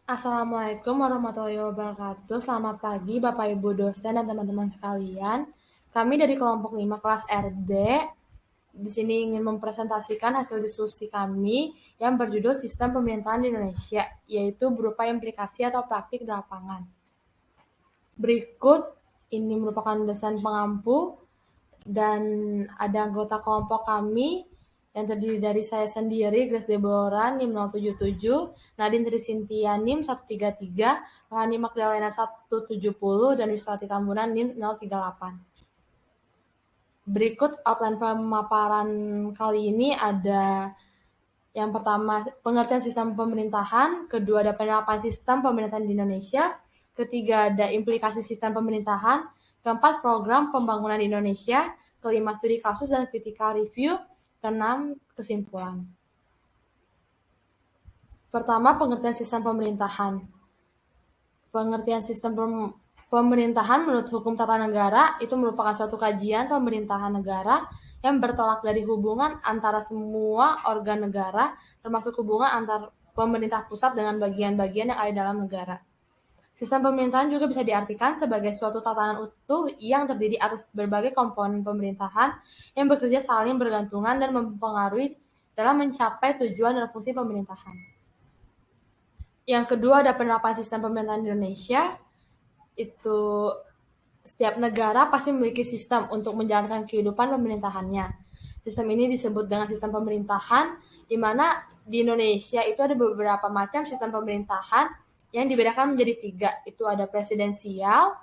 Assalamualaikum warahmatullahi wabarakatuh. Selamat pagi Bapak Ibu dosen dan teman-teman sekalian. Kami dari kelompok 5 kelas RD di sini ingin mempresentasikan hasil diskusi kami yang berjudul Sistem Pemerintahan di Indonesia, yaitu berupa implikasi atau praktik di lapangan. Berikut ini merupakan dosen pengampu dan ada anggota kelompok kami yang terdiri dari saya sendiri, Grace Deborah, NIM 077, Nadine Trisintia, NIM 133, Rohani Magdalena 170, dan Wiswati Kambunan, NIM 038. Berikut outline pemaparan kali ini ada yang pertama, pengertian sistem pemerintahan, kedua ada penerapan sistem pemerintahan di Indonesia, ketiga ada implikasi sistem pemerintahan, keempat program pembangunan di Indonesia, kelima studi kasus dan critical review, keenam kesimpulan. Pertama, pengertian sistem pemerintahan. Pengertian sistem pemerintahan menurut hukum tata negara itu merupakan suatu kajian pemerintahan negara yang bertolak dari hubungan antara semua organ negara, termasuk hubungan antar pemerintah pusat dengan bagian-bagian yang ada dalam negara. Sistem pemerintahan juga bisa diartikan sebagai suatu tatanan utuh yang terdiri atas berbagai komponen pemerintahan yang bekerja saling bergantungan dan mempengaruhi dalam mencapai tujuan dan fungsi pemerintahan. Yang kedua ada penerapan sistem pemerintahan di Indonesia. Itu setiap negara pasti memiliki sistem untuk menjalankan kehidupan pemerintahannya. Sistem ini disebut dengan sistem pemerintahan, di mana di Indonesia itu ada beberapa macam sistem pemerintahan yang dibedakan menjadi 3. Itu ada presidensial,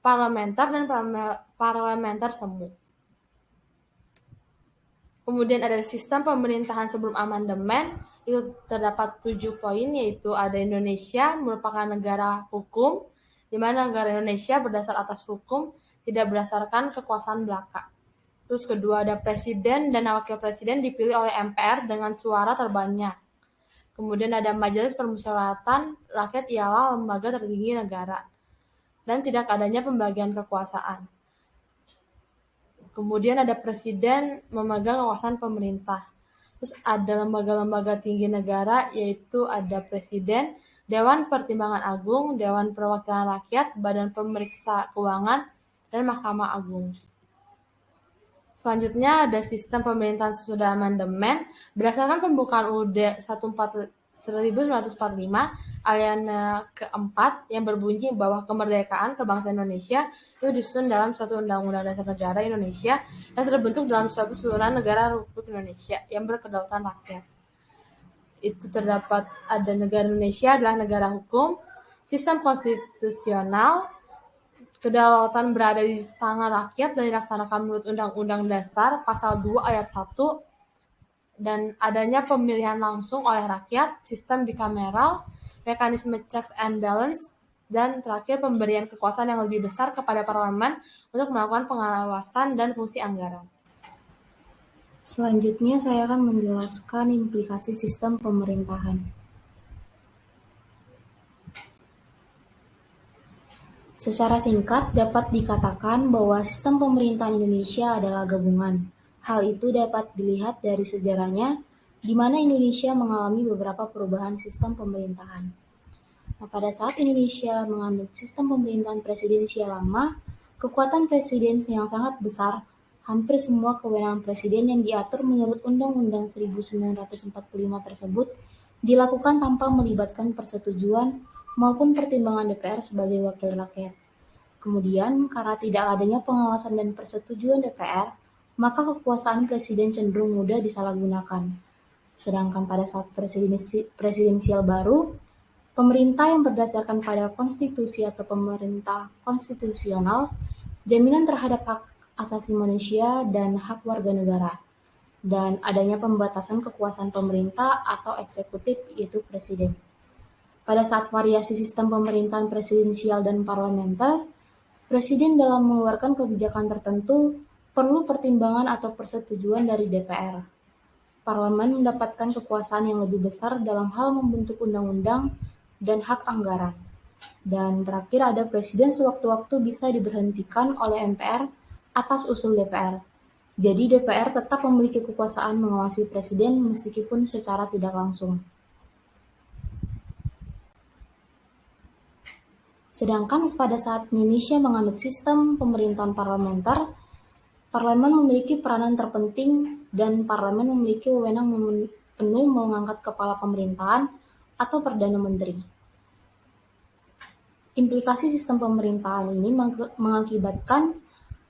parlementer, dan parlementer semu. Kemudian ada sistem pemerintahan sebelum amandemen, itu terdapat 7 poin, yaitu ada Indonesia merupakan negara hukum, di mana negara Indonesia berdasar atas hukum, tidak berdasarkan kekuasaan belaka. Terus kedua ada presiden dan wakil presiden dipilih oleh MPR dengan suara terbanyak. Kemudian ada Majelis Permusyawaratan Rakyat ialah lembaga tertinggi negara. Dan tidak adanya pembagian kekuasaan. Kemudian ada presiden memegang kekuasaan pemerintah. Terus ada lembaga-lembaga tinggi negara, yaitu ada presiden, Dewan Pertimbangan Agung, Dewan Perwakilan Rakyat, Badan Pemeriksa Keuangan, dan Mahkamah Agung. Selanjutnya ada sistem pemerintahan sesudah amandemen berdasarkan pembukaan UUD 1945 alinea keempat yang berbunyi bahwa kemerdekaan kebangsaan Indonesia itu disusun dalam suatu undang-undang dasar negara Indonesia yang terbentuk dalam suatu kesatuan negara Republik Indonesia yang berkedaulatan rakyat. Itu terdapat ada negara Indonesia adalah negara hukum, sistem konstitusional, kedaulatan berada di tangan rakyat dan dilaksanakan menurut Undang-Undang Dasar Pasal 2 Ayat 1, dan adanya pemilihan langsung oleh rakyat, sistem bikameral, mekanisme checks and balance, dan terakhir pemberian kekuasaan yang lebih besar kepada parlemen untuk melakukan pengawasan dan fungsi anggaran. Selanjutnya saya akan menjelaskan implikasi sistem pemerintahan. Secara singkat dapat dikatakan bahwa sistem pemerintahan Indonesia adalah gabungan. Hal itu dapat dilihat dari sejarahnya, di mana Indonesia mengalami beberapa perubahan sistem pemerintahan. Nah, pada saat Indonesia mengambil sistem pemerintahan presidensial lama, kekuatan presiden yang sangat besar, hampir semua kewenangan presiden yang diatur menurut Undang-Undang 1945 tersebut dilakukan tanpa melibatkan persetujuan maupun pertimbangan DPR sebagai wakil rakyat. Kemudian, karena tidak adanya pengawasan dan persetujuan DPR, maka kekuasaan presiden cenderung mudah disalahgunakan. Sedangkan pada saat presidensial baru, pemerintah yang berdasarkan pada konstitusi atau pemerintah konstitusional, jaminan terhadap hak asasi manusia dan hak warga negara, dan adanya pembatasan kekuasaan pemerintah atau eksekutif yaitu presiden. Pada saat variasi sistem pemerintahan presidensial dan parlementer, presiden dalam mengeluarkan kebijakan tertentu perlu pertimbangan atau persetujuan dari DPR. Parlemen mendapatkan kekuasaan yang lebih besar dalam hal membentuk undang-undang dan hak anggaran. Dan terakhir ada presiden sewaktu-waktu bisa diberhentikan oleh MPR atas usul DPR. Jadi DPR tetap memiliki kekuasaan mengawasi presiden meskipun secara tidak langsung. Sedangkan pada saat Indonesia menganut sistem pemerintahan parlementer, parlemen memiliki peranan terpenting dan parlemen memiliki wewenang penuh mengangkat kepala pemerintahan atau perdana menteri. Implikasi sistem pemerintahan ini mengakibatkan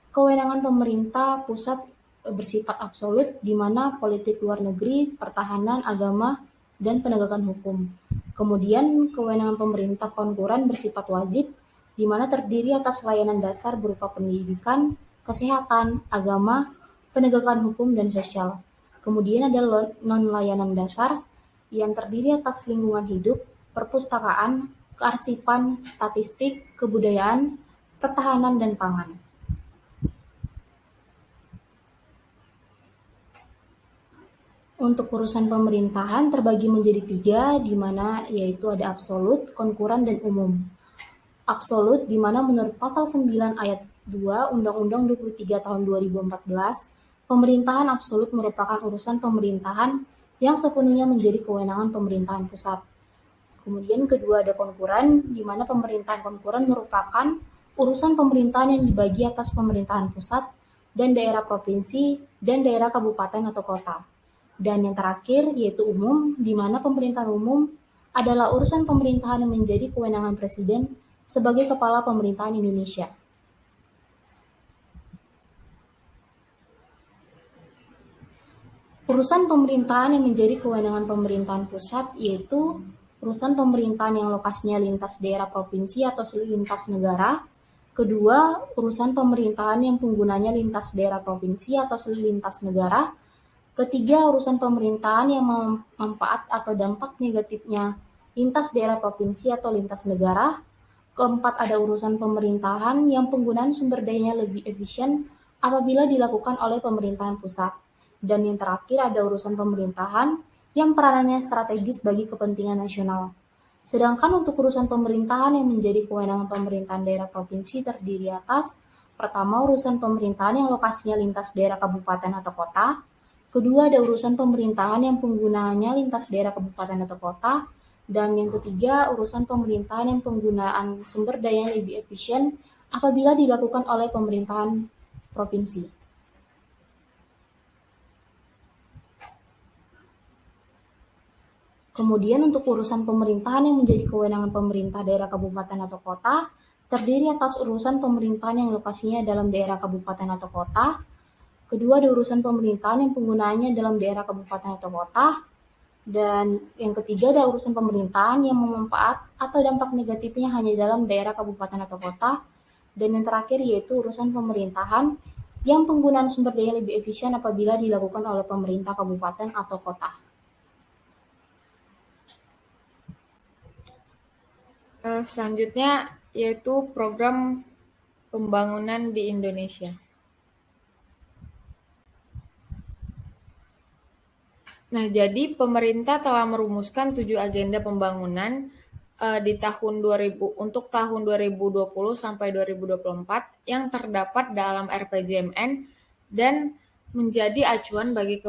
kewenangan pemerintah pusat bersifat absolut, di mana politik luar negeri, pertahanan, agama, dan penegakan hukum. Kemudian kewenangan pemerintah konkuren bersifat wajib, di mana terdiri atas layanan dasar berupa pendidikan, kesehatan, agama, penegakan hukum, dan sosial. Kemudian ada non-layanan dasar yang terdiri atas lingkungan hidup, perpustakaan, kearsipan, statistik, kebudayaan, pertahanan, dan pangan. Untuk urusan pemerintahan terbagi menjadi 3, di mana yaitu ada absolut, konkuren, dan umum. Absolut, di mana menurut pasal 9 ayat 2 Undang-Undang 23 tahun 2014, pemerintahan absolut merupakan urusan pemerintahan yang sepenuhnya menjadi kewenangan pemerintahan pusat. Kemudian kedua ada konkuren, di mana pemerintahan konkuren merupakan urusan pemerintahan yang dibagi atas pemerintahan pusat dan daerah provinsi dan daerah kabupaten atau kota. Dan yang terakhir yaitu umum, di mana pemerintahan umum adalah urusan pemerintahan yang menjadi kewenangan presiden sebagai kepala pemerintahan Indonesia. Urusan pemerintahan yang menjadi kewenangan pemerintahan pusat yaitu urusan pemerintahan yang lokasinya lintas daerah provinsi atau lintas negara. Kedua, urusan pemerintahan yang penggunanya lintas daerah provinsi atau lintas negara. Ketiga, urusan pemerintahan yang manfaat atau dampak negatifnya lintas daerah provinsi atau lintas negara. Keempat, ada urusan pemerintahan yang penggunaan sumber dayanya lebih efisien apabila dilakukan oleh pemerintahan pusat. Dan yang terakhir, ada urusan pemerintahan yang peranannya strategis bagi kepentingan nasional. Sedangkan untuk urusan pemerintahan yang menjadi kewenangan pemerintahan daerah provinsi terdiri atas: pertama, urusan pemerintahan yang lokasinya lintas daerah kabupaten atau kota. Kedua, ada urusan pemerintahan yang penggunaannya lintas daerah kabupaten atau kota. Dan yang ketiga, urusan pemerintahan yang penggunaan sumber daya yang lebih efisien apabila dilakukan oleh pemerintahan provinsi. Kemudian untuk urusan pemerintahan yang menjadi kewenangan pemerintah daerah kabupaten atau kota, terdiri atas urusan pemerintahan yang lokasinya dalam daerah kabupaten atau kota. Kedua, ada urusan pemerintahan yang penggunaannya dalam daerah kabupaten atau kota. Dan yang ketiga, ada urusan pemerintahan yang memanfaat atau dampak negatifnya hanya dalam daerah kabupaten atau kota. Dan yang terakhir yaitu urusan pemerintahan yang penggunaan sumber daya lebih efisien apabila dilakukan oleh pemerintah kabupaten atau kota. Selanjutnya yaitu program pembangunan di Indonesia. Nah, jadi pemerintah telah merumuskan 7 agenda pembangunan di tahun 2000 untuk tahun 2020 sampai 2024 yang terdapat dalam RPJMN dan menjadi acuan bagi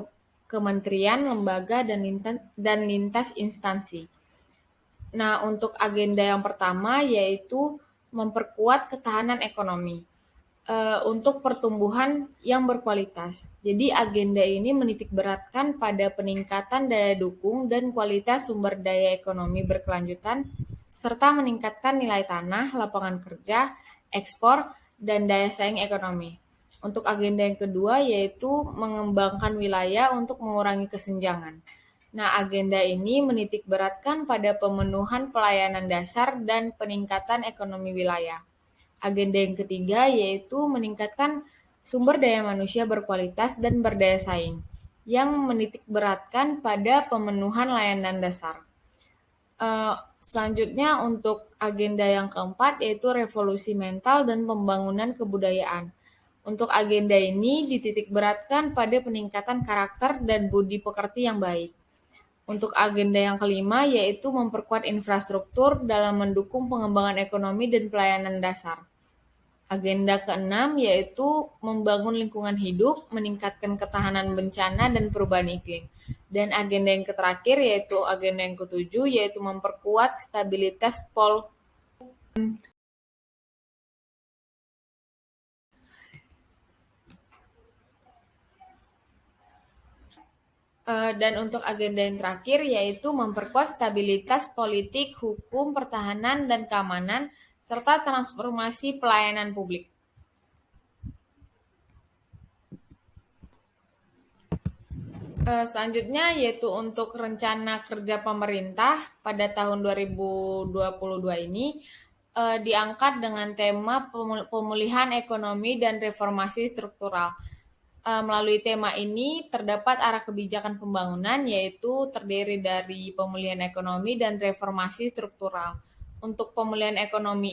kementerian, lembaga, dan lintas instansi. Nah, untuk agenda yang pertama yaitu memperkuat ketahanan ekonomi untuk pertumbuhan yang berkualitas. Jadi agenda ini menitikberatkan pada peningkatan daya dukung dan kualitas sumber daya ekonomi berkelanjutan, serta meningkatkan nilai tanah, lapangan kerja, ekspor, dan daya saing ekonomi. Untuk agenda yang kedua yaitu mengembangkan wilayah untuk mengurangi kesenjangan. Nah, agenda ini menitikberatkan pada pemenuhan pelayanan dasar dan peningkatan ekonomi wilayah. Agenda yang ketiga yaitu meningkatkan sumber daya manusia berkualitas dan berdaya saing, yang menitikberatkan pada pemenuhan layanan dasar. Selanjutnya untuk agenda yang keempat yaitu revolusi mental dan pembangunan kebudayaan. Untuk agenda ini dititikberatkan pada peningkatan karakter dan budi pekerti yang baik. Untuk agenda yang kelima yaitu memperkuat infrastruktur dalam mendukung pengembangan ekonomi dan pelayanan dasar. Agenda keenam yaitu membangun lingkungan hidup, meningkatkan ketahanan bencana dan perubahan iklim. Dan agenda yang terakhir yaitu agenda yang ketujuh yaitu memperkuat stabilitas Dan untuk agenda yang terakhir yaitu memperkuat stabilitas politik, hukum, pertahanan, dan keamanan, serta transformasi pelayanan publik. Selanjutnya yaitu untuk rencana kerja pemerintah pada tahun 2022 ini diangkat dengan tema pemulihan ekonomi dan reformasi struktural. Melalui tema ini terdapat arah kebijakan pembangunan yaitu terdiri dari pemulihan ekonomi dan reformasi struktural. Untuk pemulihan ekonomi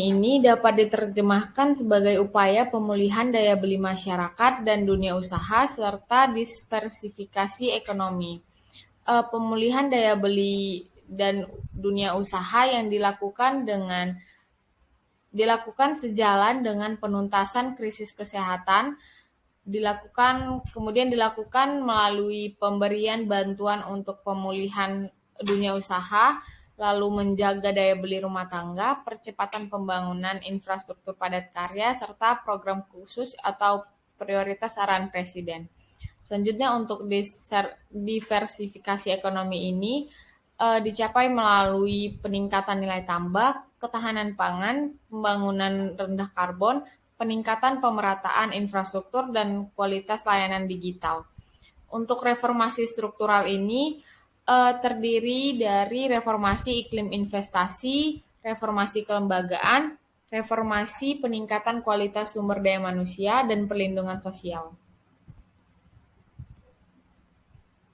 ini dapat diterjemahkan sebagai upaya pemulihan daya beli masyarakat dan dunia usaha serta diversifikasi ekonomi. Pemulihan daya beli dan dunia usaha yang dilakukan sejalan dengan penuntasan krisis kesehatan, kemudian dilakukan melalui pemberian bantuan untuk pemulihan dunia usaha, lalu menjaga daya beli rumah tangga, percepatan pembangunan infrastruktur padat karya, serta program khusus atau prioritas arahan Presiden. Selanjutnya untuk diversifikasi ekonomi ini dicapai melalui peningkatan nilai tambah, ketahanan pangan, pembangunan rendah karbon, peningkatan pemerataan infrastruktur, dan kualitas layanan digital. Untuk reformasi struktural ini terdiri dari reformasi iklim investasi, reformasi kelembagaan, reformasi peningkatan kualitas sumber daya manusia, dan perlindungan sosial.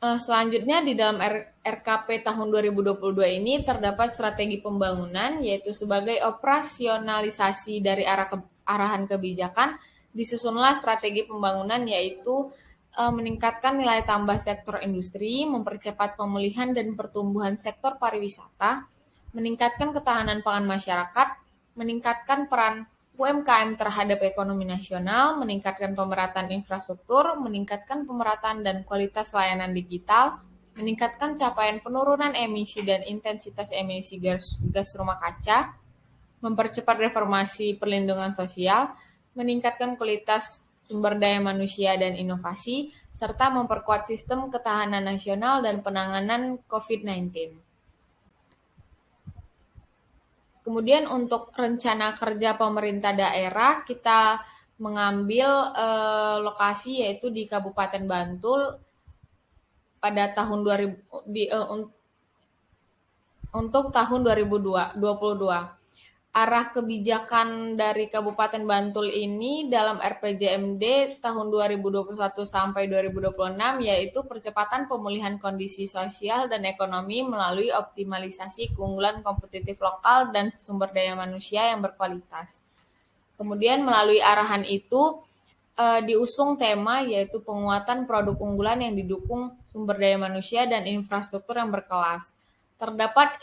Selanjutnya di dalam RKP tahun 2022 ini terdapat strategi pembangunan yaitu sebagai operasionalisasi dari arahan kebijakan, disusunlah strategi pembangunan yaitu meningkatkan nilai tambah sektor industri, mempercepat pemulihan dan pertumbuhan sektor pariwisata, meningkatkan ketahanan pangan masyarakat, meningkatkan peran UMKM terhadap ekonomi nasional, meningkatkan pemerataan infrastruktur, meningkatkan pemerataan dan kualitas layanan digital, meningkatkan capaian penurunan emisi dan intensitas emisi gas rumah kaca, mempercepat reformasi perlindungan sosial, meningkatkan kualitas sumber daya manusia dan inovasi, serta memperkuat sistem ketahanan nasional dan penanganan COVID-19. Kemudian untuk rencana kerja pemerintah daerah, kita mengambil lokasi yaitu di Kabupaten Bantul pada tahun 2000 untuk tahun 2022. Arah kebijakan dari Kabupaten Bantul ini dalam RPJMD tahun 2021 sampai 2026 yaitu percepatan pemulihan kondisi sosial dan ekonomi melalui optimalisasi keunggulan kompetitif lokal dan sumber daya manusia yang berkualitas. Kemudian melalui arahan itu diusung tema yaitu penguatan produk unggulan yang didukung sumber daya manusia dan infrastruktur yang berkelas. Terdapat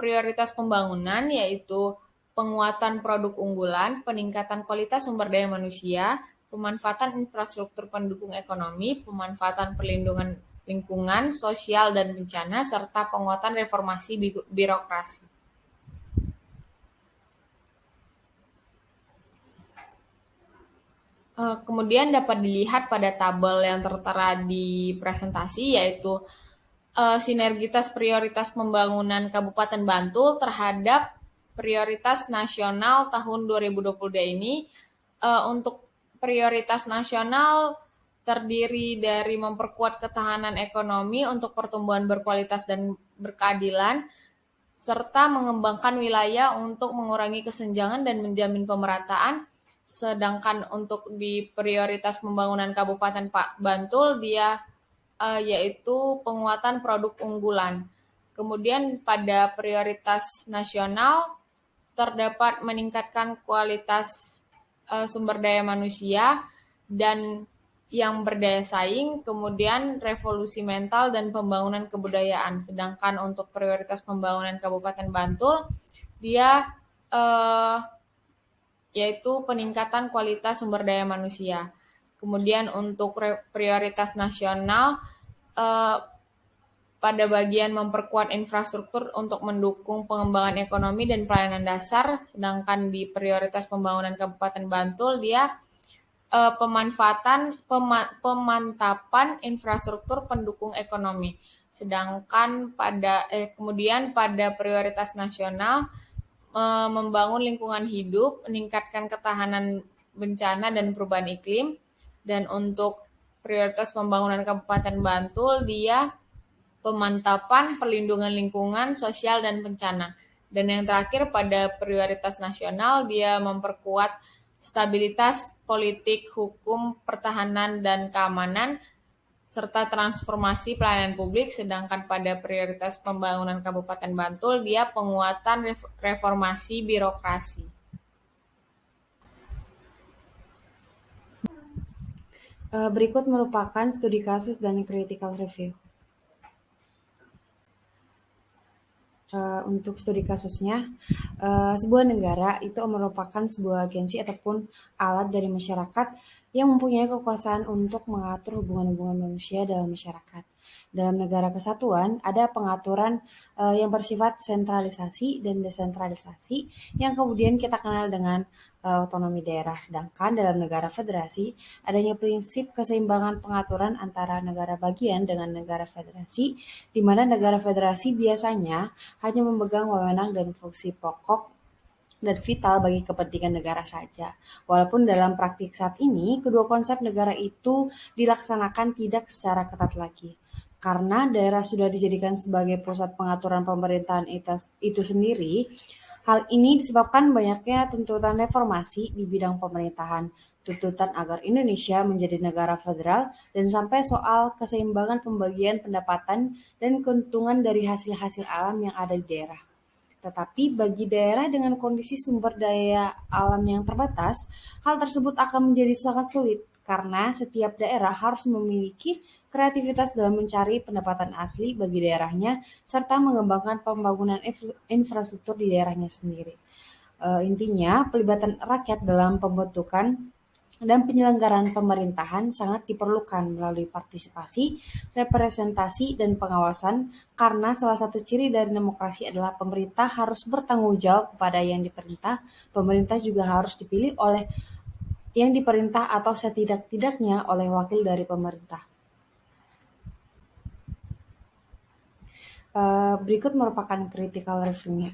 prioritas pembangunan yaitu penguatan produk unggulan, peningkatan kualitas sumber daya manusia, pemanfaatan infrastruktur pendukung ekonomi, pemanfaatan perlindungan lingkungan, sosial dan bencana, serta penguatan reformasi birokrasi. Kemudian dapat dilihat pada tabel yang tertera di presentasi yaitu sinergitas prioritas pembangunan Kabupaten Bantul terhadap prioritas nasional tahun 2022 ini. Untuk prioritas nasional terdiri dari memperkuat ketahanan ekonomi untuk pertumbuhan berkualitas dan berkeadilan, serta mengembangkan wilayah untuk mengurangi kesenjangan dan menjamin pemerataan. Sedangkan untuk di prioritas pembangunan Kabupaten Bantul dia yaitu penguatan produk unggulan. Kemudian pada prioritas nasional terdapat meningkatkan kualitas sumber daya manusia dan yang berdaya saing, kemudian revolusi mental dan pembangunan kebudayaan. Sedangkan untuk prioritas pembangunan Kabupaten Bantul dia yaitu peningkatan kualitas sumber daya manusia. Kemudian untuk prioritas nasional pada bagian memperkuat infrastruktur untuk mendukung pengembangan ekonomi dan pelayanan dasar, sedangkan di prioritas pembangunan Kabupaten Bantul dia pemantapan infrastruktur pendukung ekonomi. Sedangkan kemudian pada prioritas nasional membangun lingkungan hidup, meningkatkan ketahanan bencana dan perubahan iklim. Dan untuk prioritas pembangunan Kabupaten Bantul dia pemantapan perlindungan lingkungan, sosial, dan bencana. Dan yang terakhir pada prioritas nasional dia memperkuat stabilitas politik, hukum, pertahanan, dan keamanan, serta transformasi pelayanan publik, sedangkan pada prioritas pembangunan Kabupaten Bantul dia penguatan reformasi birokrasi. Berikut merupakan studi kasus dan critical review. Untuk studi kasusnya, sebuah negara itu merupakan sebuah agensi ataupun alat dari masyarakat yang mempunyai kekuasaan untuk mengatur hubungan-hubungan manusia dalam masyarakat. Dalam negara kesatuan, ada pengaturan yang bersifat sentralisasi dan desentralisasi yang kemudian kita kenal dengan otonomi daerah. Sedangkan dalam negara federasi, adanya prinsip keseimbangan pengaturan antara negara bagian dengan negara federasi, di mana negara federasi biasanya hanya memegang wewenang dan fungsi pokok dan vital bagi kepentingan negara saja. Walaupun dalam praktik saat ini, kedua konsep negara itu dilaksanakan tidak secara ketat lagi. Karena daerah sudah dijadikan sebagai pusat pengaturan pemerintahan itu sendiri, hal ini disebabkan banyaknya tuntutan reformasi di bidang pemerintahan, tuntutan agar Indonesia menjadi negara federal, dan sampai soal keseimbangan pembagian pendapatan dan keuntungan dari hasil-hasil alam yang ada di daerah. Tetapi bagi daerah dengan kondisi sumber daya alam yang terbatas, hal tersebut akan menjadi sangat sulit karena setiap daerah harus memiliki kreativitas dalam mencari pendapatan asli bagi daerahnya serta mengembangkan pembangunan infrastruktur di daerahnya sendiri. Intinya, pelibatan rakyat dalam pembentukan dan penyelenggaraan pemerintahan sangat diperlukan melalui partisipasi, representasi, dan pengawasan karena salah satu ciri dari demokrasi adalah pemerintah harus bertanggung jawab kepada yang diperintah, pemerintah juga harus dipilih oleh yang diperintah atau setidak-tidaknya oleh wakil dari pemerintah. Berikut merupakan critical review-nya.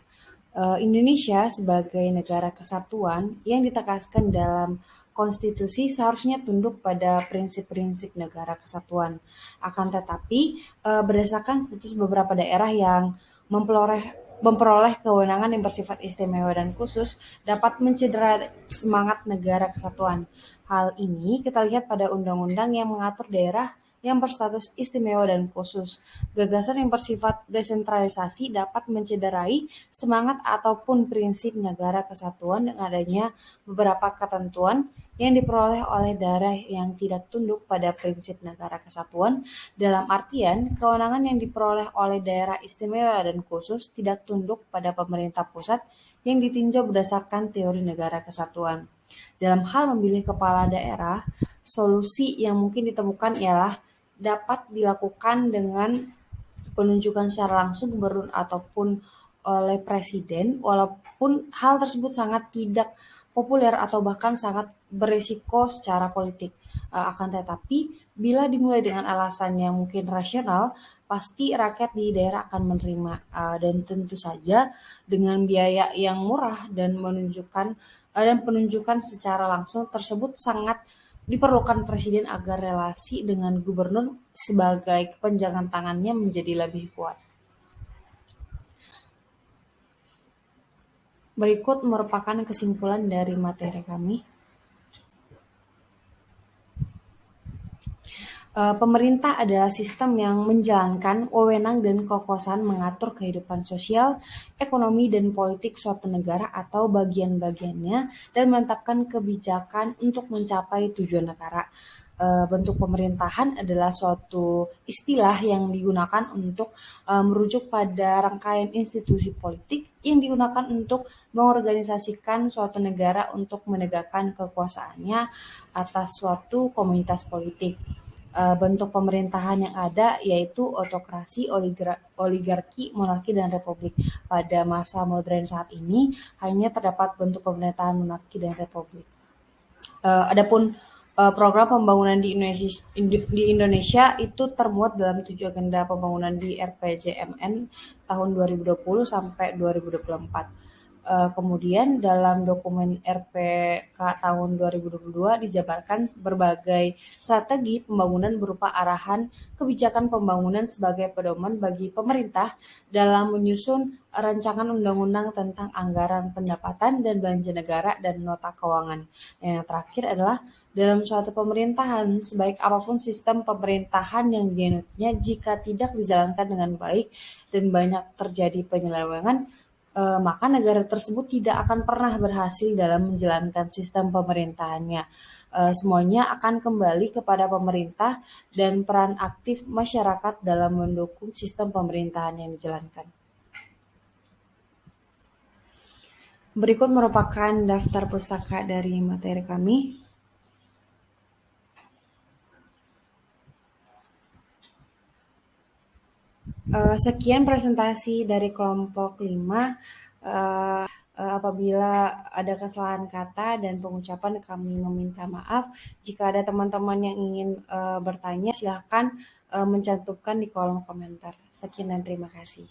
Indonesia sebagai negara kesatuan yang ditegaskan dalam konstitusi seharusnya tunduk pada prinsip-prinsip negara kesatuan. Akan tetapi, berdasarkan status beberapa daerah yang memperoleh kewenangan yang bersifat istimewa dan khusus dapat mencederai semangat negara kesatuan. Hal ini kita lihat pada undang-undang yang mengatur daerah yang berstatus istimewa dan khusus. Gagasan yang bersifat desentralisasi dapat mencederai semangat ataupun prinsip negara kesatuan dengan adanya beberapa ketentuan yang diperoleh oleh daerah yang tidak tunduk pada prinsip negara kesatuan, dalam artian kewenangan yang diperoleh oleh daerah istimewa dan khusus tidak tunduk pada pemerintah pusat yang ditinjau berdasarkan teori negara kesatuan. Dalam hal memilih kepala daerah, solusi yang mungkin ditemukan ialah dapat dilakukan dengan penunjukan secara langsung gubernur ataupun oleh presiden, walaupun hal tersebut sangat tidak populer atau bahkan sangat berisiko secara politik. Akan tetapi, bila dimulai dengan alasan yang mungkin rasional, pasti rakyat di daerah akan menerima, dan tentu saja dengan biaya yang murah dan penunjukan secara langsung tersebut sangat diperlukan presiden agar relasi dengan gubernur sebagai kepanjangan tangannya menjadi lebih kuat. Berikut merupakan kesimpulan dari materi kami. Pemerintah adalah sistem yang menjalankan wewenang dan kekuasaan mengatur kehidupan sosial, ekonomi, dan politik suatu negara atau bagian-bagiannya dan menetapkan kebijakan untuk mencapai tujuan negara. Bentuk pemerintahan adalah suatu istilah yang digunakan untuk merujuk pada rangkaian institusi politik yang digunakan untuk mengorganisasikan suatu negara untuk menegakkan kekuasaannya atas suatu komunitas politik. bentuk pemerintahan yang ada yaitu otokrasi, oligarki, monarki, dan republik. Pada masa modern saat ini hanya terdapat bentuk pemerintahan monarki dan republik. Adapun program pembangunan di Indonesia itu termuat dalam 7 agenda pembangunan di RPJMN tahun 2020 sampai 2024. Kemudian dalam dokumen RPK tahun 2022 dijabarkan berbagai strategi pembangunan berupa arahan kebijakan pembangunan sebagai pedoman bagi pemerintah dalam menyusun rancangan undang-undang tentang anggaran pendapatan dan belanja negara dan nota keuangan. Yang terakhir adalah dalam suatu pemerintahan, sebaik apapun sistem pemerintahan yang dianutnya, jika tidak dijalankan dengan baik dan banyak terjadi penyelewengan, maka negara tersebut tidak akan pernah berhasil dalam menjalankan sistem pemerintahannya. Semuanya akan kembali kepada pemerintah dan peran aktif masyarakat dalam mendukung sistem pemerintahan yang dijalankan. Berikut merupakan daftar pustaka dari materi kami. Sekian presentasi dari kelompok 5. Apabila ada kesalahan kata dan pengucapan, kami meminta maaf. Jika ada teman-teman yang ingin bertanya, silakan mencantumkan di kolom komentar. Sekian dan terima kasih.